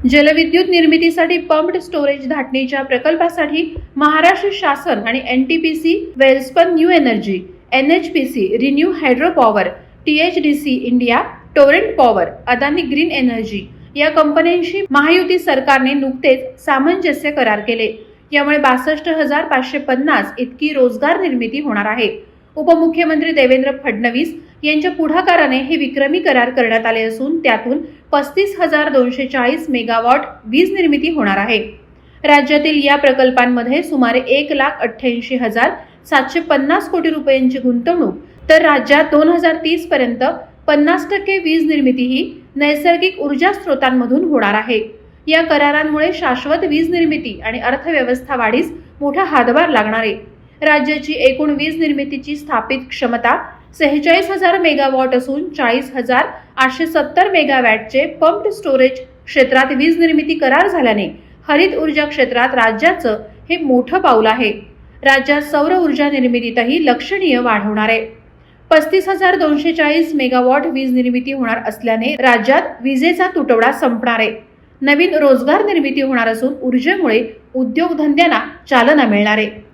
जलविद्युत निर्मितीसाठी pumped storage धाटणीच्या प्रकल्पासाठी महाराष्ट्र शासन आणि NTPC, Welspun new energy, NHPC, renew hydro power, THDC India, Torrent power, Adani green energy या कंपन्यांशी महायुती सरकारने नुकतेच सामंजस्य करार केले। यामुळे 62,550 इतकी रोजगार निर्मिती होणार आहे। उपमुख्यमंत्री देवेंद्र फडणवीस यांच्या पुढाकाराने हे विक्रमी करार करण्यात आले असून त्यातून 35,240 मेगावॉट वीज निर्मिती होणार आहे। राज्यातील या प्रकल्पांमध्ये सुमारे 1,88,750 कोटी रुपयांची गुंतवणूक, तर राज्यात 2030 पर्यंत 50% वीज निर्मिती ही नैसर्गिक ऊर्जा स्रोतांमधून होणार आहे। या करारांमुळे शाश्वत वीज निर्मिती आणि अर्थव्यवस्था वाढीस मोठा हातभार लागणार आहे। राज्याची एकूण वीज निर्मितीची स्थापित क्षमता 46,000 मेगावॉट असून 40,870 मेगावॅटचे पंप्ड स्टोरेज क्षेत्रात वीज निर्मिती करार झाल्याने हरित ऊर्जा क्षेत्रात राज्याचं हे मोठं पाऊल आहे। राज्यात सौर ऊर्जा निर्मितीतही लक्षणीय वाढ होणार आहे। 35,240 मेगावॉट वीज निर्मिती होणार असल्याने राज्यात विजेचा तुटवडा संपणार आहे। नवीन रोजगार निर्मिती होणार असून ऊर्जेमुळे उद्योगधंद्यांना चालना मिळणार आहे।